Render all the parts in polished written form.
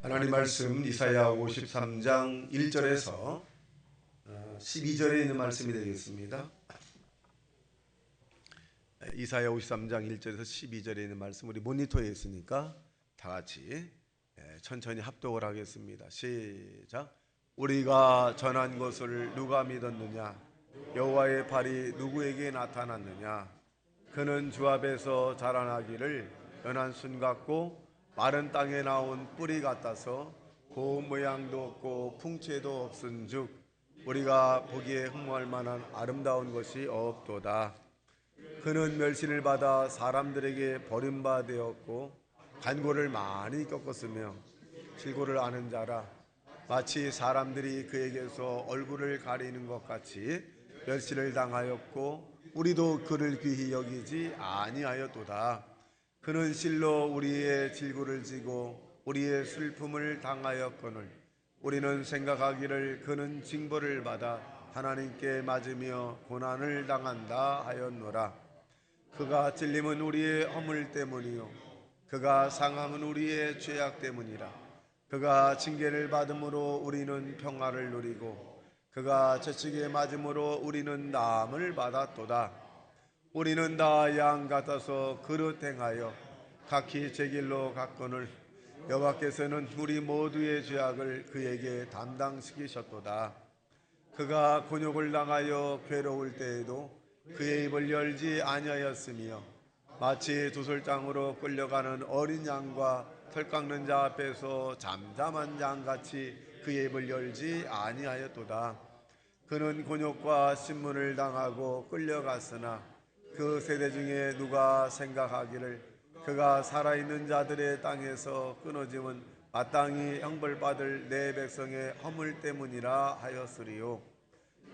하나님 말씀 이사야 53장 1절에서 12절에 있는 말씀이 되겠습니다. 이사야 53장 1절에서 12절에 있는 말씀, 우리 모니터에 있으니까 다 같이 천천히 합독을 하겠습니다. 시작. 우리가 전한 것을 누가 믿었느냐? 여호와의 발이 누구에게 나타났느냐? 그는 주 앞에서 자라나기를 연한 순 같고 마른 땅에 나온 뿌리 같아서 고운 모양도 없고 풍채도 없은즉 우리가 보기에 흠모할 만한 아름다운 것이 없도다. 그는 멸시를 받아 사람들에게 버림받았고 간고를 많이 겪었으며 질고를 아는 자라. 마치 사람들이 그에게서 얼굴을 가리는 것 같이 멸시를 당하였고 우리도 그를 귀히 여기지 아니하였도다. 그는 실로 우리의 질고를 지고 우리의 슬픔을 당하였거늘 우리는 생각하기를 그는 징벌을 받아 하나님께 맞으며 고난을 당한다 하였노라. 그가 찔림은 우리의 허물 때문이요 그가 상함은 우리의 죄악 때문이라. 그가 징계를 받음으로 우리는 평화를 누리고 그가 채찍에 맞음으로 우리는 나음을 받았도다. 우리는 다 양 같아서 그릇 행하여 각기 제 길로 갔거늘 여호와께서는 우리 모두의 죄악을 그에게 담당시키셨도다. 그가 곤욕을 당하여 괴로울 때에도 그의 입을 열지 아니하였으며 마치 두솔장으로 끌려가는 어린 양과 털 깎는 자 앞에서 잠잠한 양같이 그의 입을 열지 아니하였도다. 그는 곤욕과 신문을 당하고 끌려갔으나 그 세대 중에 누가 생각하기를 그가 살아있는 자들의 땅에서 끊어짐은 마땅히 형벌받을 내 백성의 허물 때문이라 하였으리요.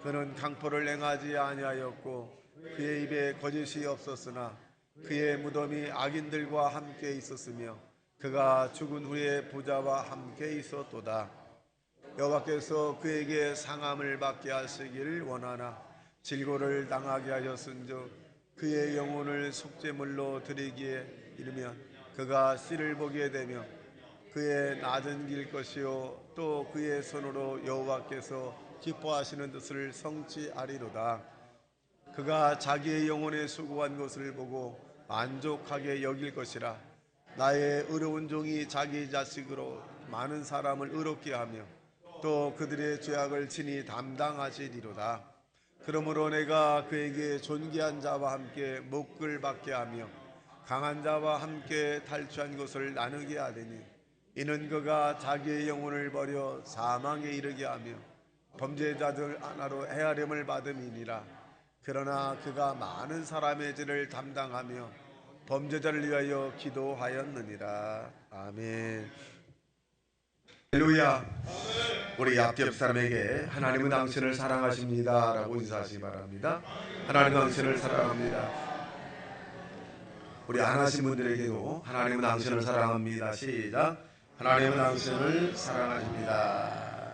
그는 강포를 행하지 아니하였고 그의 입에 거짓이 없었으나 그의 무덤이 악인들과 함께 있었으며 그가 죽은 후에 부자와 함께 있었도다. 여호와께서 그에게 상함을 받게 하시기를 원하나 질고를 당하게 하셨은즉 그의 영혼을 속죄물로 드리기에 이르면 그가 씨를 보게 되며 그의 낮은 길 것이요 또 그의 손으로 여호와께서 기뻐하시는 뜻을 성취하리로다. 그가 자기의 영혼에 수고한 것을 보고 만족하게 여길 것이라. 나의 의로운 종이 자기 자식으로 많은 사람을 의롭게 하며 또 그들의 죄악을 친히 담당하시리로다. 그러므로 내가 그에게 존귀한 자와 함께 목을 받게 하며 강한 자와 함께 탈취한 것을 나누게 하리니 이는 그가 자기의 영혼을 버려 사망에 이르게 하며 범죄자들 하나로 헤아림을 받음이니라. 그러나 그가 많은 사람의 죄를 담당하며 범죄자를 위하여 기도하였느니라. 아멘. 할렐루야. 우리 앞옆 사람에게 하나님은 당신을 사랑하십니다 라고 인사하시기 바랍니다. 하나님은 당신을 사랑합니다. 우리 안 하신 분들에게도 하나님은 당신을 사랑합니다. 시작. 하나님은 당신을 사랑하십니다.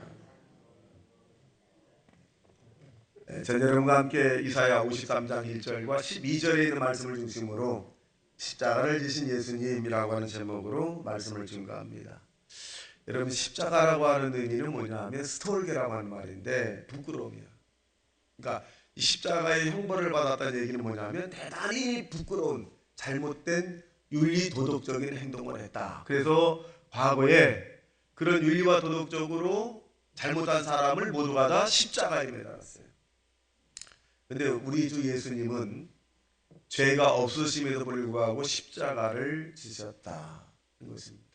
전 여러분과 함께 이사야 53장 1절과 12절에 있는 말씀을 중심으로 십자가를 지신 예수님이라고 하는 제목으로 말씀을 증거합니다. 여러분, 십자가라고 하는 의미는 뭐냐면 스톨게라고 하는 말인데 부끄러움이야. 그러니까 이 십자가의 형벌을 받았다는 얘기는 뭐냐면 대단히 부끄러운 잘못된 윤리 도덕적인 행동을 했다. 그래서 과거에 그런 윤리와 도덕적으로 잘못한 사람을 모두가 다 십자가에 매달았어요. 그런데 우리 주 예수님은 죄가 없으심에도 불구하고 십자가를 지셨다는 것입니다.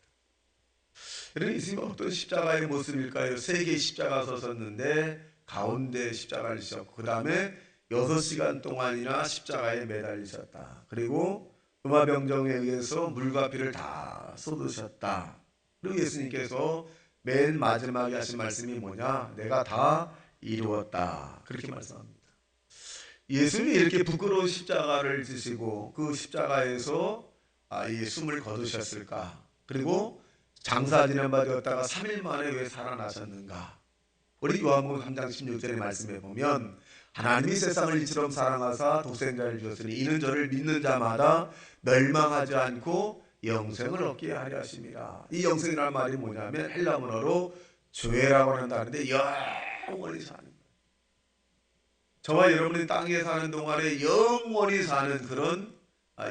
여러분, 예수님은 어떤 십자가의 모습일까요? 세 개의 십자가 서셨는데 가운데 십자가를 지셨고 그 다음에 6시간 동안이나 십자가에 매달리셨다. 그리고 음화병정에 의해서 물과 피를 다 쏟으셨다. 그리고 예수님께서 맨 마지막에 하신 말씀이 뭐냐? 내가 다 이루었다. 그렇게 말씀합니다. 예수님이 이렇게 부끄러운 십자가를 지시고 그 십자가에서 이 숨을 거두셨을까? 그리고 장사 지낸 바 되었다가 3일 만에 왜 살아나셨는가? 우리 요한복음 3장 16절의 말씀에 보면 하나님이 세상을 이처럼 사랑하사 독생자를 주었으니 이는 저를 믿는 자마다 멸망하지 않고 영생을 얻게 하려 하십니다. 이 영생이라는 말이 뭐냐면 헬라문어로 죄라고 한다는데 영원히 사는 거예요. 저와 여러분이 땅에 사는 동안에 영원히 사는 그런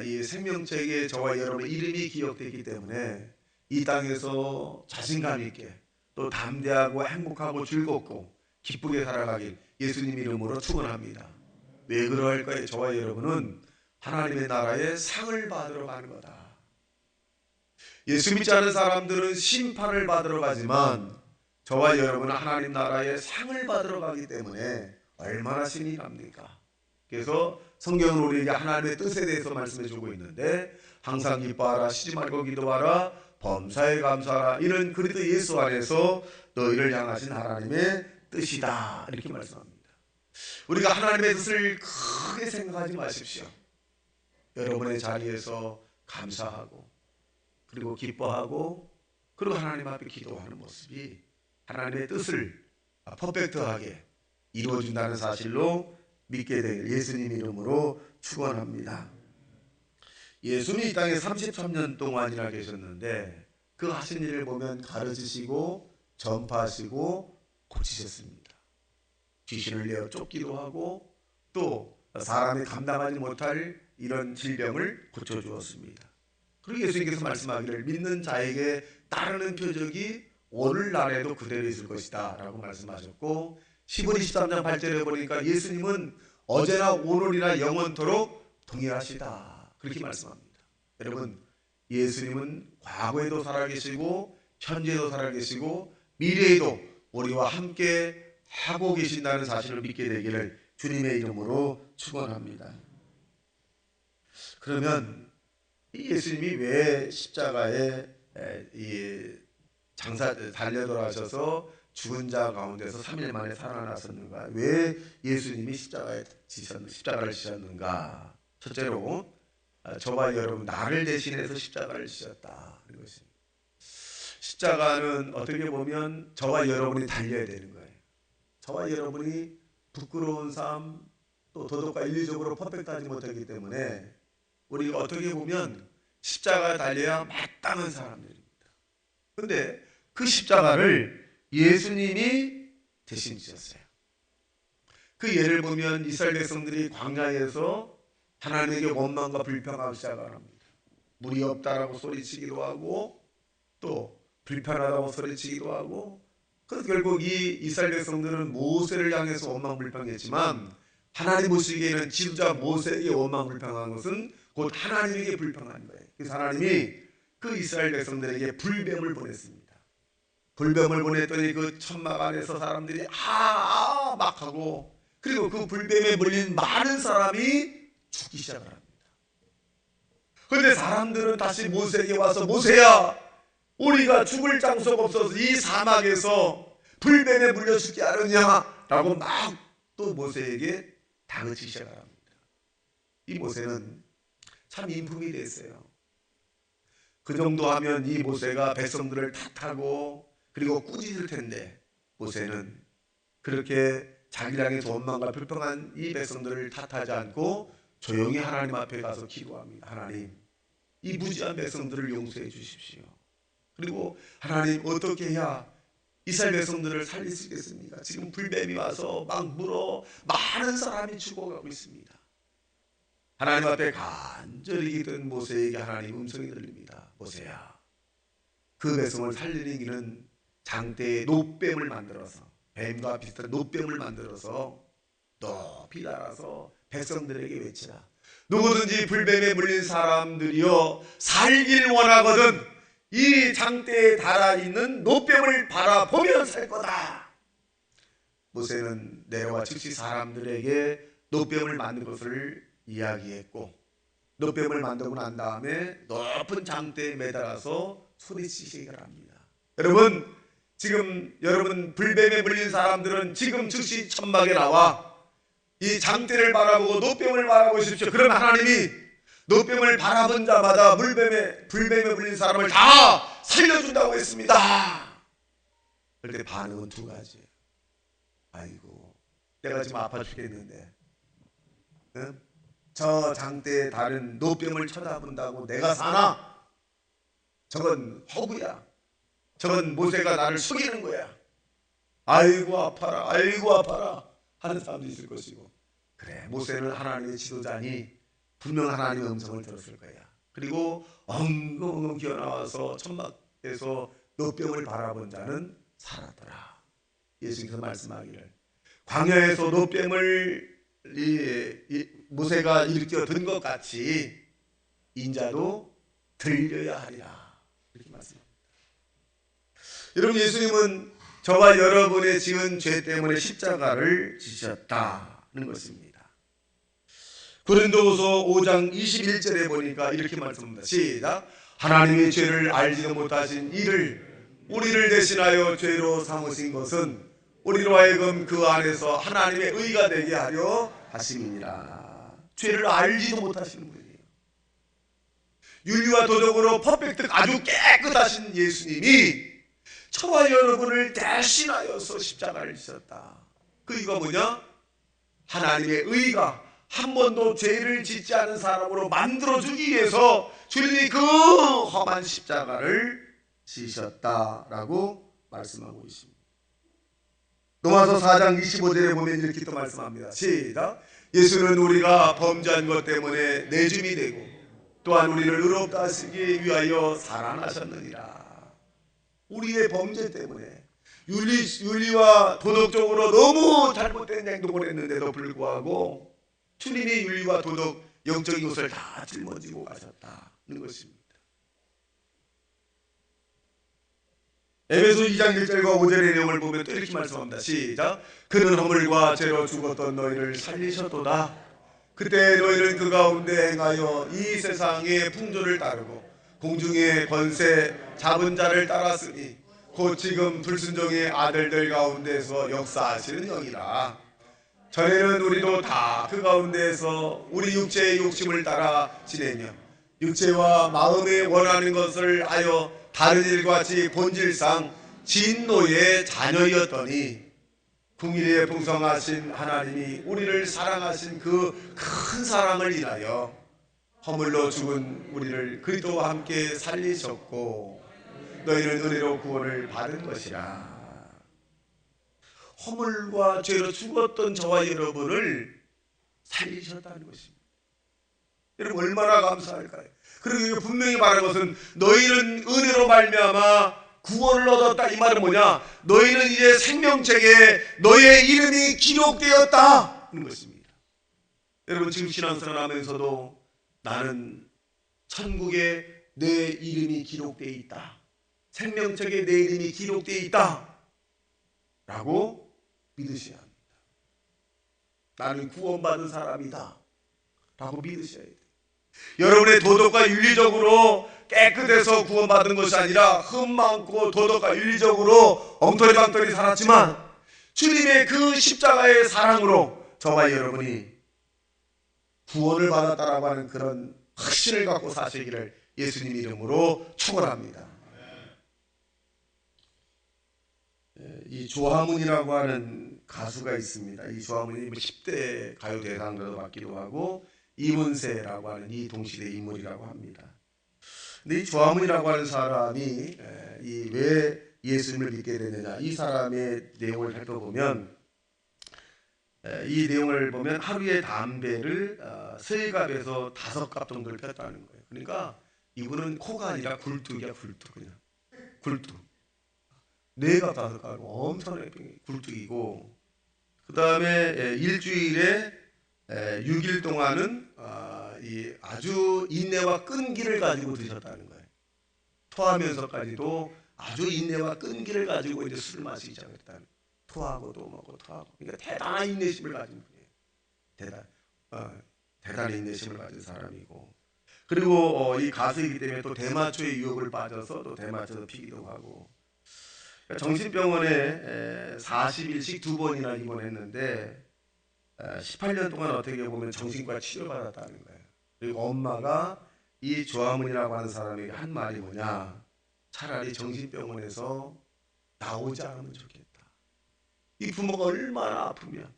이 생명책에 저와 여러분의 이름이 기억되기 때문에 이 땅에서 자신감 있게 또 담대하고 행복하고 즐겁고 기쁘게 살아가길 예수님 이름으로 축원합니다. 왜 그럴까요? 저와 여러분은 하나님의 나라에 상을 받으러 가는 거다. 예수 믿지 않은 사람들은 심판을 받으러 가지만 저와 여러분은 하나님 나라에 상을 받으러 가기 때문에 얼마나 신이 납니까? 그래서 성경은 우리에게 하나님의 뜻에 대해서 말씀해 주고 있는데 항상 기뻐하라, 쉬지 말고 기도하라, 범사에 감사하라. 이는 그리스도 예수 안에서 너희를 향하신 하나님의 뜻이다. 이렇게 말씀합니다. 우리가 하나님의 뜻을 크게 생각하지 마십시오. 여러분의 자리에서 감사하고 그리고 기뻐하고 그리고 하나님 앞에 기도하는 모습이 하나님의 뜻을 퍼펙트하게 이루어준다는 사실로 믿게 되길 예수님 이름으로 축원합니다. 예수님이 이 땅에 33년 동안이나 계셨는데 그 하신 일을 보면 가르치시고 전파하시고 고치셨습니다. 귀신을 내어 쫓기도 하고 또 사람이 감당하지 못할 이런 질병을 고쳐주었습니다. 그리고 예수님께서 말씀하기를 믿는 자에게 따르는 표적이 오늘날에도 그대로 있을 것이다 라고 말씀하셨고 10월 23장 8절에 보니까 예수님은 어제나 오늘이나 영원토록 동일하시다 그렇게 말씀합니다. 여러분 예수님은 과거에도 살아계시고 현재도 살아계시고 미래에도 우리와 함께 하고 계신다는 사실을 믿게 되기를 주님의 이름으로 축원합니다. 그러면 이 예수님이 왜 십자가에 달려 돌아가셔서 죽은 자 가운데서 3일 만에 살아나셨는가? 왜 예수님이 십자가를 지셨는가? 첫째로 저와 여러분 나를 대신해서 십자가를 지셨다. 이것입니다. 십자가는 어떻게 보면 저와 여러분이 달려야 되는 거예요. 저와 여러분이 부끄러운 삶 또 도덕과 윤리적으로 퍼펙트하지 못하기 때문에 우리가 어떻게 보면 십자가에 달려야 마땅한 사람들입니다. 그런데 그 십자가를 예수님이 대신 지셨어요. 그 예를 보면 이스라엘 백성들이 광야에서 하나님에게 원망과 불평하기 시작을 합니다. 물이 없다라고 소리치기도 하고 또 불편하다고 소리치기도 하고 그래서 결국 이 이스라엘 백성들은 모세를 향해서 원망불평했지만 하나님 보시기에는 지도자 모세에게 원망불평한 것은 곧 하나님에게 불평한 거예요. 그래서 하나님이 그 이스라엘 백성들에게 불뱀을 보냈습니다. 불뱀을 보냈더니 그 천막 안에서 사람들이 막 하고 그리고 그 불뱀에 물린 많은 사람이 죽기 시작을 합니다. 그런데 사람들은 다시 모세에게 와서 모세야 우리가 죽을 장소가 없어서 이 사막에서 불뱀에 물려 죽게 하느냐 라고 막 또 모세에게 다그치기 시작을 합니다. 이 모세는 참 인품이 됐어요. 그 정도 하면 이 모세가 백성들을 탓하고 그리고 꾸짖을 텐데 모세는 그렇게 자기를 향해서 원망과 불평한 이 백성들을 탓하지 않고 조용히 하나님 앞에 가서 기도합니다. 하나님 이 무지한 백성들을 용서해 주십시오. 그리고 하나님 어떻게 해야 이스라엘 백성들을 살릴 수 있겠습니까? 지금 불뱀이 와서 막 물어 많은 사람이 죽어가고 있습니다. 하나님 앞에 간절히 기도한 모세에게 하나님 음성이 들립니다. 모세야 그 백성을 살리는 길은 장대에 놋뱀을 만들어서 뱀과 비슷한 놋뱀을 만들어서 높이 달아서 백성들에게 외치라. 누구든지 불뱀에 물린 사람들이여 살길 원하거든 이 장대에 달아있는 놋뱀을 바라보며 살 거다. 모세는 내려와 즉시 사람들에게 놋뱀을 만든 것을 이야기했고 놋뱀을 만들고 난 다음에 높은 장대에 매달아서 소리치시기를 합니다. 여러분 지금 여러분 불뱀에 물린 사람들은 지금 즉시 천막에 나와 이 장대를 바라보고 놋뱀을 바라보십시오. 그럼 하나님이 놋뱀을 바라본 자마다 불뱀에 물린 사람을 다 살려준다고 했습니다. 그런데 반응은 두 가지예요. 아이고 내가 지금 아파 죽겠는데 저 장대에 다른 놋뱀을 쳐다본다고 내가 사나? 저건 허구야. 저건 모세가 나를 속이는 거야. 아이고 아파라, 아이고 아파라 하는 사람도 있을 것이고, 그래, 모세는 하나님의 지도자니 분명 하나님의 음성을 들었을 거야. 그리고 엉엉 기어나와서 천막에서 노병을 바라본 자는 살았더라. 예수님께서 말씀하기를, 광야에서 노병을 모세가 일으켜 든 것 같이 인자도 들려야 하리라, 이렇게 말씀합니다. 여러분, 예수님은 저와 여러분의 지은 죄 때문에 십자가를 지셨다는 것입니다. 고린도후서 5장 21절에 보니까 이렇게 말씀합니다. 시작. 하나님이 죄를 알지도 못하신 이를 우리를 대신하여 죄로 삼으신 것은 우리로 하여금 그 안에서 하나님의 의가 되게 하려 하심이니라. 죄를 알지도 못하시는 분이에요. 윤리와 도덕으로 퍼펙트, 아주 깨끗하신 예수님이 저와 여러분을 대신하여서 십자가를 지셨다. 그 이유가 뭐냐? 하나님의 의가 한 번도 죄를 짓지 않은 사람으로 만들어주기 위해서 주님이 그 험한 십자가를 지셨다라고 말씀하고 있습니다. 로마서 4장 25절에 보면 이렇게 또 말씀합니다. 시작. 예수는 우리가 범죄한 것 때문에 내줌이 되고 또한 우리를 의롭다 하시기 위하여 살아나셨느니라. 우리의 범죄 때문에 윤리와 도덕적으로 너무 잘못된 행동을 했는데도 불구하고 주님이 윤리와 도덕, 영적인 것을 다 짊어지고 가셨다는 것입니다. 에베소 2장 1절과 5절의 내용을 보면 또 이렇게 말씀합니다. 시작. 그는 허물과 죄로 죽었던 너희를 살리셨도다. 그때 너희는 그 가운데 행하여 이 세상의 풍조를 따르고 공중의 권세 잡은 자를 따랐으니 곧 지금 불순종의 아들들 가운데서 역사하시는 영이라. 전에는 우리도 다 그 가운데에서 우리 육체의 욕심을 따라 지내며 육체와 마음에 원하는 것을 하여 다른 일과 같이 본질상 진노의 자녀였더니 궁일에 풍성하신 하나님이 우리를 사랑하신 그 큰 사랑을 인하여 허물로 죽은 우리를 그리스도와 함께 살리셨고 너희는 은혜로 구원을 받은 것이라. 허물과 죄로 죽었던 저와 여러분을 살리셨다는 것입니다. 여러분 얼마나 감사할까요? 그리고 분명히 말한 것은 너희는 은혜로 말미암아 구원을 얻었다. 이 말은 뭐냐? 너희는 이제 생명책에 너의 이름이 기록되었다는 것입니다. 여러분 지금 신앙생활 하면서도 나는 천국에 내 이름이 기록되어 있다, 생명책에 내 이름이 기록되어 있다 라고 믿으셔야 합니다. 나는 구원받은 사람이다 라고 믿으셔야 돼요. 여러분의 도덕과 윤리적으로 깨끗해서 구원받은 것이 아니라 흠 많고 도덕과 윤리적으로 엉터리방터리 살았지만 주님의 그 십자가의 사랑으로 저와 여러분이 구원을 받았다라고 하는 그런 확신을 갖고 사시기를 예수님 이름으로 축원합니다. 이 조화문이라고 하는 가수가 있습니다. 이 조화문이 10대 가요 대상도 받기도 하고 이문세라고 하는 이 동시대 인물이라고 합니다. 근데 이 조화문이라고 하는 사람이 왜 예수님을 믿게 되느냐, 이 사람의 내용을 살펴보면 이 내용을 보면 하루에 담배를 3갑에서 5갑 정도를 폈다는 거예요. 그러니까 이분은 코가 아니라 굴뚝이야, 굴뚝. 그냥 굴뚝 4갑 5갑 엄청나게 굴뚝이고, 그 다음에 일주일에 6일 동안은 이 아주 인내와 끈기를 가지고 드셨다는 거예요. 토하면서까지도 아주 인내와 끈기를 가지고 이제 술을 마시기 시작했다는 거예요. 토하고 또 먹고 토하고. 그러니까 대단한 인내심을 가진 분이에요. 대단한 인내심을 가진 사람이고, 그리고 이 가수이기 때문에 또 대마초의 유혹을 빠져서 또 대마초도 피기도 하고, 그러니까 정신병원에 40일씩 2번이나 입원했는데 18년 동안 어떻게 보면 정신과 치료받았다는 거예요. 그리고 엄마가 이 조화문이라고 하는 사람에게 한 말이 뭐냐, 차라리 정신병원에서 나오지 않으면 좋겠다. 이 부모가 얼마나 아프면.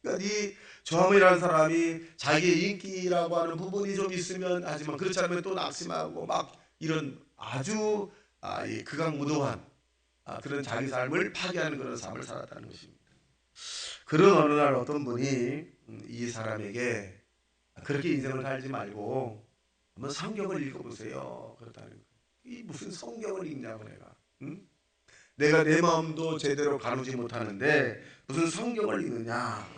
그러니까 이 조화문이라는 사람이 자기의 인기라고 하는 부분이 좀 있으면 하지만 그렇지 않으면 또 낙심하고 막 이런 아주 이 극악무도한 그런 자기 삶을 파괴하는 그런 삶을 살았다는 것입니다. 그런 어느 날 어떤 분이 이 사람에게 그렇게 인생을 살지 말고 한번 성경을 읽어보세요. 그렇다는 거예요. 이 무슨 성경을 읽냐고 내가. 응? 내가 내 마음도 제대로 가누지 못하는데 무슨 성경을 읽느냐.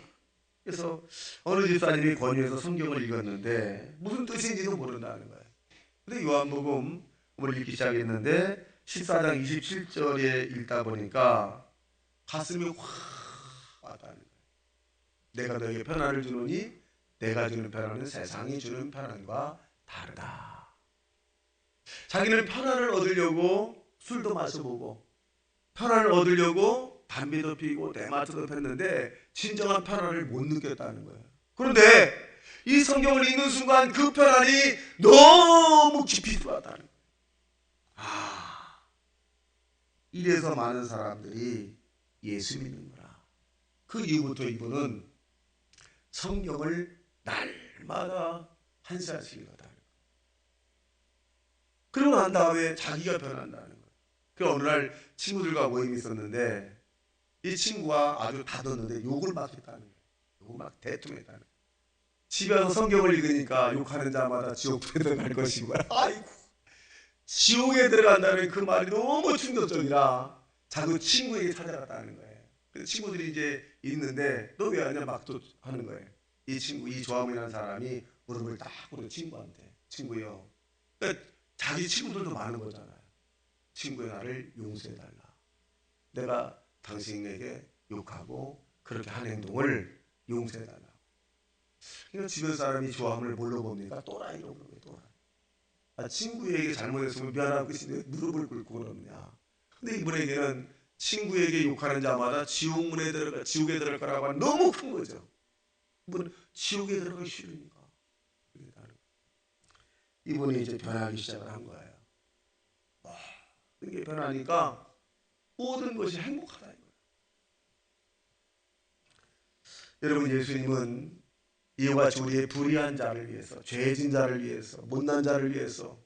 그래서 어느 집사님이 권유해서 성경을 읽었는데 무슨 뜻인지도 모른다는 거예요. 근데 요한복음을 읽기 시작했는데 14장 27절에 읽다 보니까 가슴이 확 와닿는 거예요. 내가 너에게 편안을 주노니 내가 주는 편안은 세상이 주는 편안과 다르다. 자기는 편안을 얻으려고 술도 마셔보고 편안을 얻으려고 담배도 피고 대마초도 폈는데 진정한 편안을 못 느꼈다는 거예요. 그런데 이 성경을 읽는 순간 그 편안이 너무 깊이 들어왔다는 거예요. 이래서 많은 사람들이 예수 믿는구나. 그 이후부터 이분은 성경을 날마다 한 시간씩 읽었다는 거예요. 그러고 난 다음에 자기가 변한다는 거예요. 그 어느 날 친구들과 모임이 있었는데 이 친구가 아주 다뒀는데 욕을 막 했다는 거예요. 욕을 막 대통했다는 거예요. 집에 와서 성경을 읽으니까 욕하는 자마다 지옥에 들어갈 것이고, 아이고, 지옥에 들어간다는 그 말이 너무 충격적이라 자꾸 친구에게 찾아갔다는 거예요. 그래서 친구들이 이제 있는데 너 왜 하냐 막 또 하는 거예요. 이 친구, 이 조함이라는 사람이 무릎을 딱 꿇은 친구한테, 친구요. 그러니까 자기 친구들도 많은 거잖아요. 친구야, 나를 용서해달라. 내가 당신에게 욕하고 그렇게 한 행동을 용서해달라. 그러니까 주변 사람이 조함을 뭘로 봅니까? 또라이로 보는 거예요. 또라이. 친구에게 잘못했으면 미안하고 계신데 무릎을 꿇고 그러느냐. 근데 이분에게는 친구에게 욕하는 자마다 지옥에 들어갈 거라고 하는 너무 큰 거죠. 이분은 지옥에 들어가기 싫으니까. 이분이 이제 변하기 시작을 한 거예요. 이게 변하니까 모든 것이 행복하다 이거예요. 여러분, 예수님은 이와 같이 우리의 불의한 자를 위해서, 죄진 자를 위해서, 못난 자를 위해서,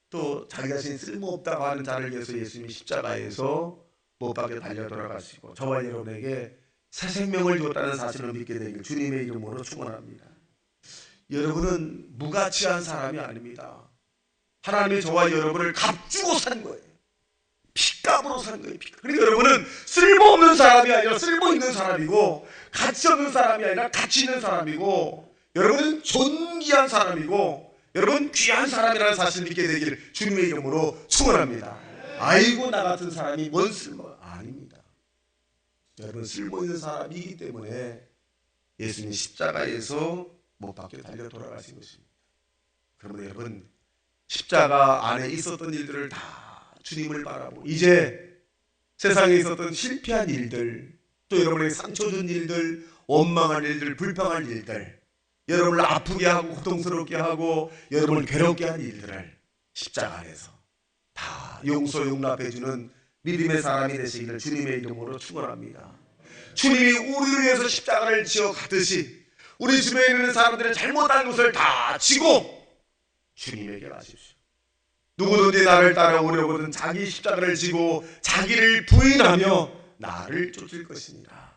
또 자기 자신이 쓸모없다고 하는 자를 위해서 예수님이 십자가에서 못 박혀 달려 돌아가시고 저와 여러분에게 새 생명을 주었다는 사실을 믿게 되길 주님의 이름으로 축원합니다. 여러분은 무가치한 사람이 아닙니다. 하나님이 저와 여러분을 값주고 산 거예요. 핏값으로 산 거예요. 그러니까 여러분은 쓸모없는 사람이 아니라 쓸모 있는 사람이고, 가치 없는 사람이 아니라 가치 있는 사람이고, 여러분은 존귀한 사람이고, 여러분 귀한 사람이라는 사실을 믿게 되기를 주님의 이름으로 축원합니다. 아이고 나 같은 사람이 뭔 쓸모 아닙니다. 여러분 쓸모 있는 사람이기 때문에 예수님 십자가에서 못 박혀 달려 돌아가신 것입니다. 그러면 여러분 십자가 안에 있었던 일들을 다 주님을 바라보고 이제 세상에 있었던 실패한 일들, 또 여러분에게 상처 준 일들, 원망한 일들, 불평한 일들, 여러분을 아프게 하고 고통스럽게 하고 여러분을 괴롭게 한 일들을 십자가 안에서 다 용서 용납해 주는 믿음의 사람이 되시기를 주님의 이름으로 축원합니다. 주님이 우리를 위해서 십자가를 지어 갔듯이 우리 주변에 있는 사람들의 잘못한 것을 다 지고 주님에게 가십시오. 누구든지 나를 따라오려거든 자기 십자가를 지고 자기를 부인하며 나를 쫓을 것이니라.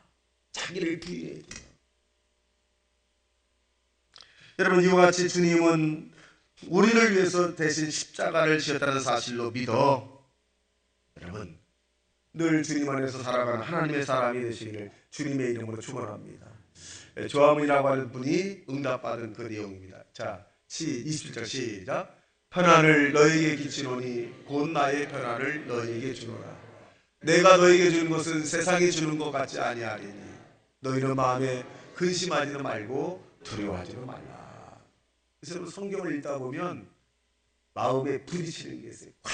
자기를 부인해야 돼요. 여러분 이와 같이 주님은 우리를 위해서 대신 십자가를 지었다는 사실로 믿어 여러분 늘 주님 안에서 살아가는 하나님의 사람이 되시기를 주님의 이름으로 축원합니다. 조함이라고 하는 분이 응답받은 그 내용입니다. 자, 27절 시작. 편안을 너에게 끼치노니 곧 나의 편안을 너에게 주노라. 내가 너에게 주는 것은 세상이 주는 것 같지 아니하리니 너희는 마음에 근심하지는 말고 두려워하지는 말라. 그래서 성경을 읽다 보면 마음에 부딪히는 게 있어요. 콱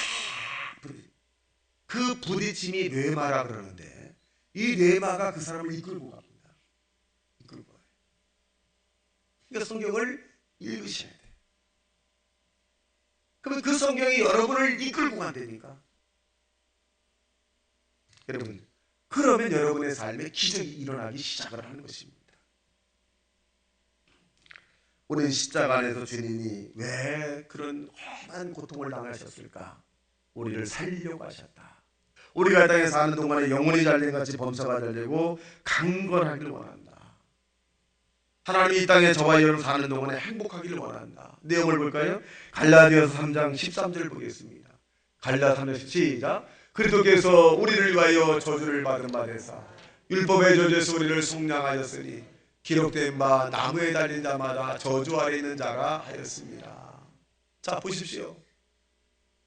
부딪히는. 그 부딪힘이 뇌마라 그러는데 이 뇌마가 그 사람을 이끌고 갑니다. 이끌고 가요. 그러니까 성경을 읽으셔야 돼요. 그러면 그 성경이 여러분을 이끌고 간다니까. 여러분, 그러면 여러분의 삶에 기적이 일어나기 시작을 하는 것입니다. 우리는 십자가 안에서 주님이 왜 그런 험한 고통을 당하셨을까? 우리를 살리려고 하셨다. 우리가 이 땅에 사는 동안에 영혼이 잘된 같이 범사가 잘되고 강건하기를 원한다. 하나님이 이 땅에 저와 여러분 사는 동안에 행복하기를 원한다. 내용을 볼까요? 갈라디아서 3장 13절 보겠습니다. 갈라디아서 3장 시작. 그리스도께서 우리를 위하여 저주를 받은 바 되사 율법의 저주에서 우리를 속량하였으니 기록된 바 나무에 달린 자마다 저주 아래 있는 자라 하였습니다. 자, 보십시오.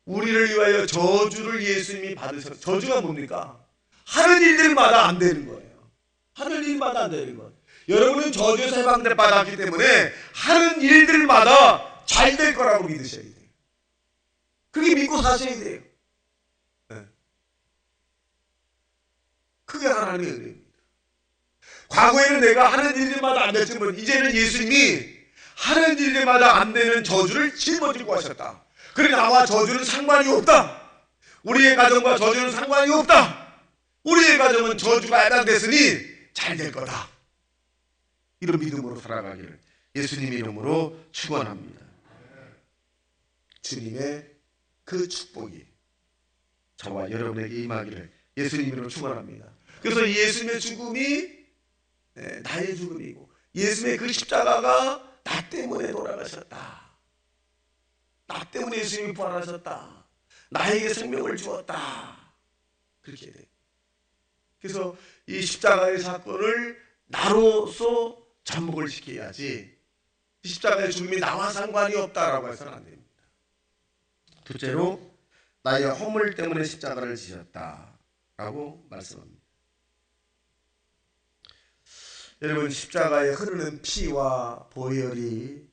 우리를 위하여 저주를 예수님이 받으셨어요. 저주가 뭡니까? 하는 일들마다 안 되는 거예요. 하는 일마다 안 되는 거예요. 여러분은 저주에서 해방받았기 때문에 하는 일들마다 잘 될 거라고 믿으셔야 돼요. 그게 믿고 사셔야 돼요. 네. 그게 하나님의 은혜입니다. 과거에는 내가 하는 일들마다 안 됐지만 이제는 예수님이 하는 일들마다 안 되는 저주를 짊어지고 하셨다. 그러니 나와 저주는 상관이 없다. 우리의 가정과 저주는 상관이 없다. 우리의 가정은 저주가 해당됐으니 잘 될 거다. 이런 믿음으로 살아가기를 예수님의 이름으로 축원합니다. 주님의 그 축복이 저와 여러분에게 임하기를 예수님 이름으로 축원합니다. 그래서 예수님의 죽음이 나의 죽음이고 예수님의 그 십자가가 나 때문에 돌아가셨다. 나 때문에 예수님이 부활하셨다. 나에게 생명을 주었다. 그렇게 돼. 그래서 이 십자가의 사건을 나로서 접목을 시켜야지 십자가의 죽음이 나와 상관이 없다라고 해서는 안 됩니다. 둘째로 나의 허물 때문에 십자가를 지셨다라고 말씀합니다. 여러분, 십자가에 흐르는 피와 보혈이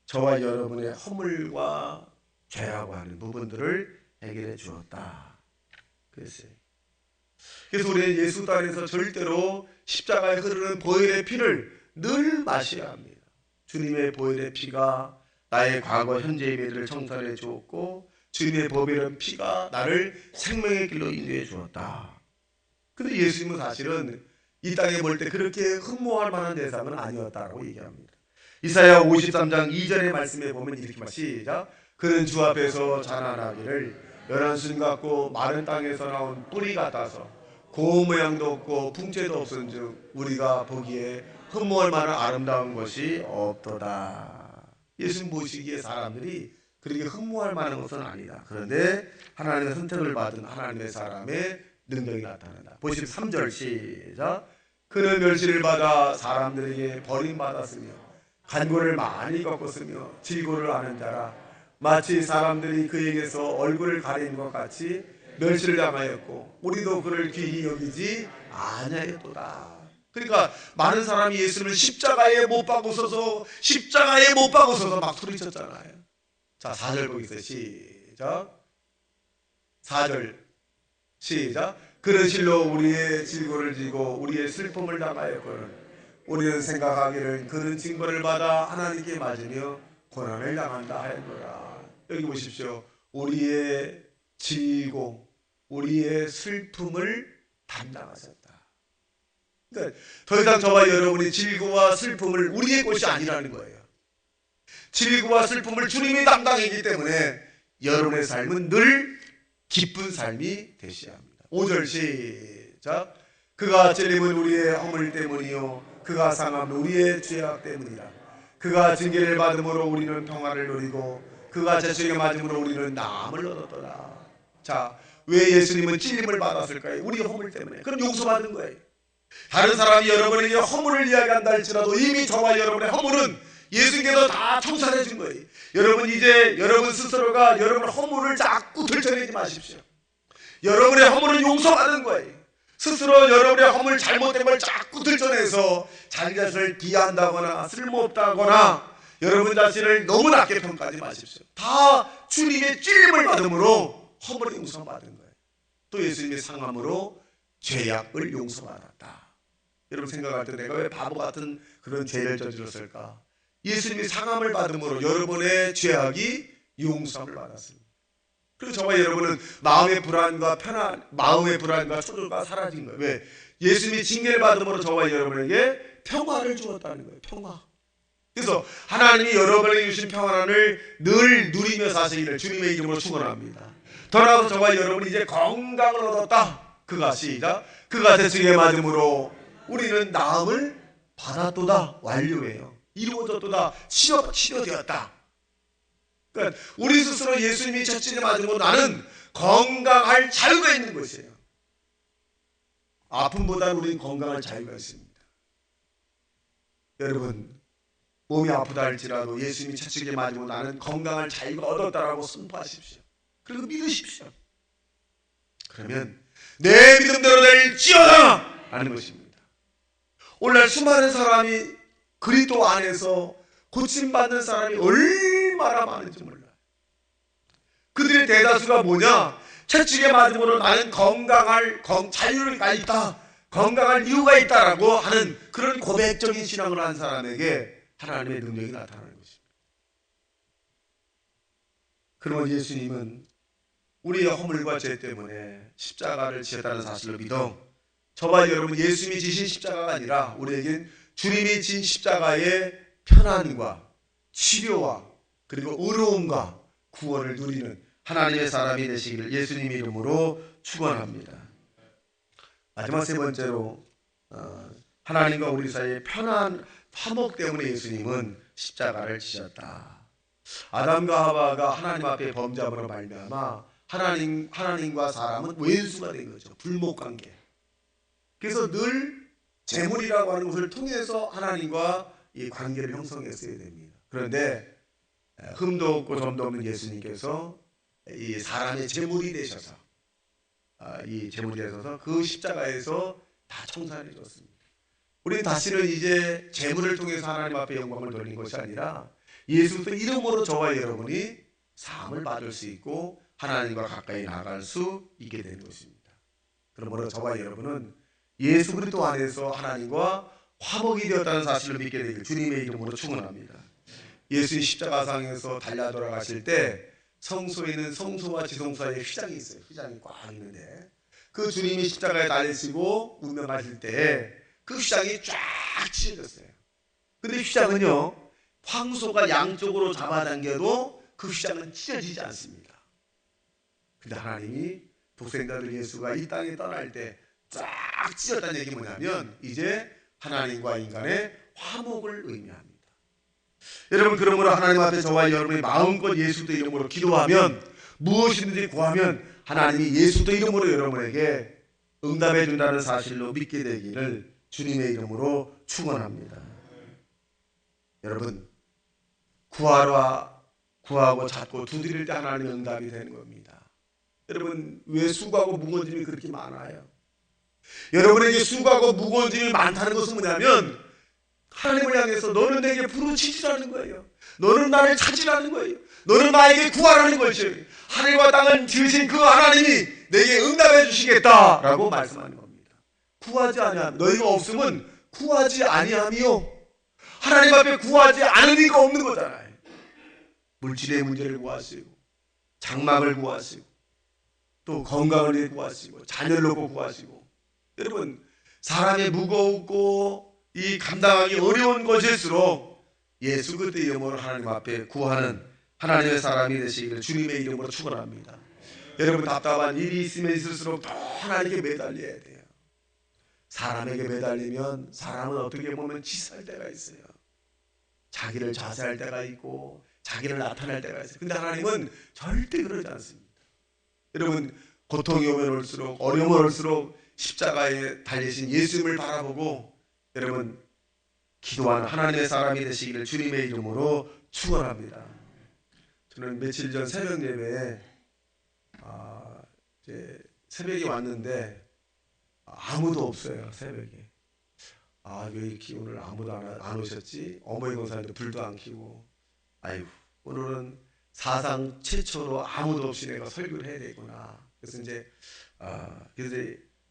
저와 여러분의 허물과 죄라고 하는 부분들을 해결해 주었다. 그래서 우리는 예수 안에서 절대로 십자가에 흐르는 보혈의 피를 늘 마셔야 합니다. 주님의 보혈의 피가 나의 과거 현재의 죄를 청산해 주었고 주님의 보혈의 피가 나를 생명의 길로 인도해 주었다. 근데 예수님은 사실은 이 땅에 볼 때 그렇게 흠모할 만한 대상은 아니었다고 얘기합니다. 이사야 53장 2절의 말씀에 보면 이렇게 시작. 그는 주 앞에서 자라나기를 열한순 같고 마른 땅에서 나온 뿌리 같아서 고운 모양도 없고 풍채도 없은즉 우리가 보기에 흠모할 만한 아름다운 것이 없도다. 예수님 보시기에 사람들이 그렇게 흠모할 만한 것은 아니다. 그런데 하나님의 선택을 받은 하나님의 사람의 능력이 나타난다. 보시면 3절 시작. 그는 멸시를 받아 사람들에게 버림받았으며 간고를 많이 겪었으며 질고를 아는 자라 마치 사람들이 그에게서 얼굴을 가리는 것 같이 멸시를 당하였고 우리도 그를 귀히 여기지 아니하였도다. 그러니까 많은 사람이 예수님을 십자가에 못 박으셔서 막 소리쳤잖아요. 자, 4절 보겠어요. 시작. 4절 시작. 그는 실로 우리의 질고를 지고 우리의 슬픔을 당하였거늘 우리는 생각하기를 그는 징벌을 받아 하나님께 맞으며 고난을 당한다 하였노라. 여기 보십시오. 우리의 지고 우리의 슬픔을 담당하셨다. 그러니까 더 이상 저와 여러분이 질고와 슬픔을 우리의 것이 아니라는 거예요. 질고와 슬픔을 주님이 담당했기 때문에 여러분의 삶은 늘 기쁜 삶이 되셔야 합니다. 5절 시작. 그가 찔림은 우리의 허물 때문이요 그가 상함은 우리의 죄악 때문이라. 그가 징계를 받음으로 우리는 평화를 누리고 그가 재수에게 맞음으로 우리는 나음을 얻었더라. 자, 왜 예수님은 찔림을 받았을까요? 우리 허물 때문에. 그럼 용서받은 거예요. 다른 사람이 여러분에게 허물을 이야기한다 할지라도 이미 저와 여러분의 허물은 예수님께서 다 청산해 준 거예요. 여러분, 이제 여러분 스스로가 여러분의 허물을 자꾸 들춰내지 마십시오. 여러분의 허물은 용서받은 거예요. 스스로 여러분의 허물 잘못된 걸 자꾸 들춰내서 자기 자신을 비하한다거나 쓸모없다거나 여러분 자신을 너무 낮게 평가하지 마십시오. 다 주님의 찔림을 받음으로 허물을 용서받은 거예요. 또 예수님의 상함으로 죄악을 용서받았다. 여러분 생각할 때 내가 왜 바보 같은 그런 죄를 저질렀을까? 예수님이 상함을 받음으로 여러분의 죄악이 용서를 받았습니다. 그리고 저와 여러분은 마음의 불안과 마음의 불안과 초조가 사라진 거예요. 왜? 예수님이 징계를 받음으로 저와 여러분에게 평화를 주었다는 거예요. 평화. 그래서 하나님이 여러분에게 주신 평안을 늘 누리며 사시기를 주님의 이름으로 축원합니다. 더 나아가서 저와 여러분이 이제 건강을 얻었다. 그가 시작. 그가 대충에 맞음으로 우리는 나음을 받았도다. 완료예요. 이루어졌도다. 치료되었다. 그러니까 우리 스스로 예수님이 채찍에 맞음으로 나는 건강할 자유가 있는 것이에요. 아픔보다는 우리는 건강할 자유가 있습니다. 여러분, 몸이 아프다 할지라도 예수님이 채찍에 맞으면 나는 건강할 자유가 얻었다라고 선포하십시오. 그리고 믿으십시오. 그러면 내 믿음대로 될지어다 하는 것입니다. 오늘날 수많은 사람이 그리스도 안에서 고침받는 사람이 얼마나 많은지 몰라요. 그들의 대다수가 뭐냐? 채찍에 맞음으로 나는 건강할 자유가 있다, 건강할 이유가 있다라고 하는 그런 고백적인 신앙을 한 사람에게 하나님의 능력이 나타나는 것입니다. 그러면 예수님은 우리의 허물과 죄 때문에 십자가를 지셨다는 사실을 믿어 저와 여러분 예수님이 지신 십자가가 아니라 우리에겐 주님이 진 십자가의 편안과 치료와 그리고 의로움과 구원을 누리는 하나님의 사람이 되시기를 예수님의 이름으로 축원합니다. 마지막 세 번째로 하나님과 우리 사이의 편안 화목 때문에 예수님은 십자가를 지셨다. 아담과 하와가 하나님 앞에 범죄함으로 말미암아 하나님과 사람은 왼수가 된 거죠. 불목관계. 그래서 늘 재물이라고 하는 것을 통해서 하나님과 이 관계를 형성했어야 됩니다. 그런데 흠도 없고 점도 없는 예수님께서 이 사람의 재물이 되셔서 그 십자가에서 다 청산해 줬습니다. 우리는 다시는 이제 재물을 통해서 하나님 앞에 영광을 돌리는 것이 아니라 예수 그리스도 이름으로 저와 여러분이 사함을 받을 수 있고 하나님과 가까이 나갈 수 있게 되는 것입니다. 그러므로 저와 여러분은 예수 그리스도 안에서 하나님과 화목이 되었다는 사실을 믿게 되길 주님의 이름으로 축원합니다. 예수님 십자가상에서 달려 돌아가실 때 성소에는 성소와 지성소 사이에 휘장이 있어요. 휘장이 꽉 있는데 그 주님이 십자가에 달리시고 운명하실 때 그 휘장이 쫙 찢어졌어요. 근데 휘장은요, 황소가 양쪽으로 잡아당겨도 그 휘장은 찢어지지 않습니다. 근데 하나님이 독생자들 예수가 이 땅에 떠날 때 쫙 찢었다는 얘기 뭐냐면 이제 하나님과 인간의 화목을 의미합니다. 여러분, 그러므로 하나님 앞에 저와 여러분이 마음껏 예수 그리스도 이름으로 기도하면 무엇이든지 구하면 하나님이 예수 그리스도 이름으로 여러분에게 응답해 준다는 사실로 믿게 되기를 주님의 이름으로 축원합니다. 여러분, 구하고 찾고 두드릴 때 하나님의 응답이 되는 겁니다. 여러분, 왜 수고하고 무거운 짐이 그렇게 많아요? 여러분에게 수고하고 무거운 짐이 많다는 것은 뭐냐면 하나님을 향해서 너는 내게 부르짖으라는 거예요. 너는 나를 찾으라는 거예요. 너는 나에게 구하라는 것이에요. 하늘과 땅을 지으신 그 하나님이 내게 응답해 주시겠다라고 말씀하는 겁니다. 구하지 아니함. 너희가 없으면 구하지 아니함이요. 하나님 앞에 구하지 않으니까 없는 거잖아요. 물질의 문제를 구하시고 장막을 구하시고 또 건강을 위해 구하시고 자녀를 놓고 구하시고 여러분, 사람의 무겁고 이 감당하기 어려운 것일수록 예수 그리스도의 이름으로 하나님 앞에 구하는 하나님의 사람이 되시기를 주님의 이름으로 축원합니다. 여러분, 답답한 일이 있으면 있을수록 더 하나님께 매달려야 돼요. 사람에게 매달리면 사람은 어떻게 보면 치사할 때가 있어요. 자기를 자세할 때가 있고 자기를 나타낼 때가 있어요. 근데 하나님은 절대 그러지 않습니다. 여러분, 고통이 오면 올수록 어려움이 올수록 십자가에 달리신 예수님을 바라보고 여러분 기도하는 하나님의 사람이 되시기를 주님의 이름으로 축원합니다. 저는 며칠 전 새벽 예배에 이제 새벽에 왔는데 아무도 없어요. 새벽에. 왜 이렇게 오늘 아무도 안 오셨지? 어머니 권사님도 불도 안 켜고 아이고 오늘은 사상 최초로 아무도 없이 내가 설교를 해야 되구나. 그래서 이제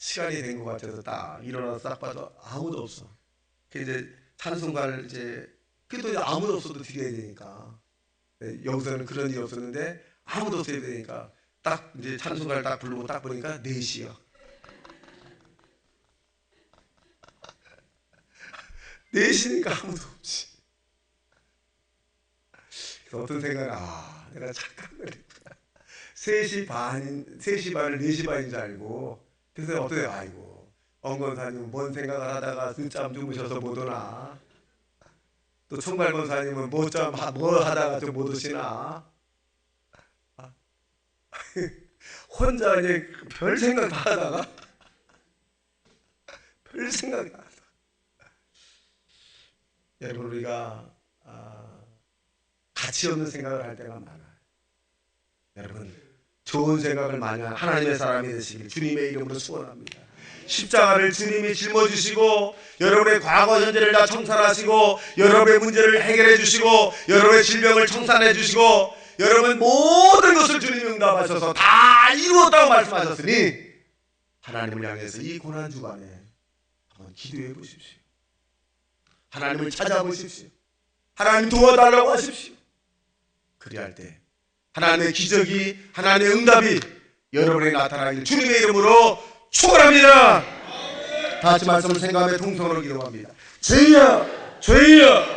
시간이 된 것 같아서 딱 일어나서 딱 봐도 아무도 없어. 이제 찬송가를 그래도 아무도 없어도 드려야 되니까 여기서는 그런 일이 없었는데 아무도 없어야 되니까 딱 이제 찬송가를 딱 부르고 딱 보니까 4시요. 4시니까 아무도 없지. 그래서 어떤 생각은 내가 착각을 했다. 3시 반을 4시 반인 줄 알고. 그래서 어떻게 아이고 엄권사님은 뭔 생각을 하다가 늦잠 주무셔서 못 오나. 또 총괄 권사님은 뭐 하다가 좀 못 오시나. 혼자 이제 별 생각 다 하다가 별 생각 다 하다가 여러분 우리가 가치 없는 생각을 할 때가 많아요. 여러분 좋은 생각을 많이 하는 하나님의 사람이 되시길 주님의 이름으로 축원합니다. 십자가를 주님이 짊어지시고 여러분의 과거 현재를 다 청산하시고 여러분의 문제를 해결해 주시고 여러분의 질병을 청산해 주시고 여러분 모든 것을 주님이 응답하셔서 다 이루었다고 말씀하셨으니 하나님을 향해서 이 고난 주간에 한번 기도해 보십시오. 하나님을 찾아보십시오. 하나님 도와달라고 하십시오. 그리할 때 하나님의 기적이 하나님의 응답이 여러분에게 나타나길 주님의 이름으로 축원합니다. 다 같이 말씀을 생각하며 통성으로 기도합니다. 주여 주여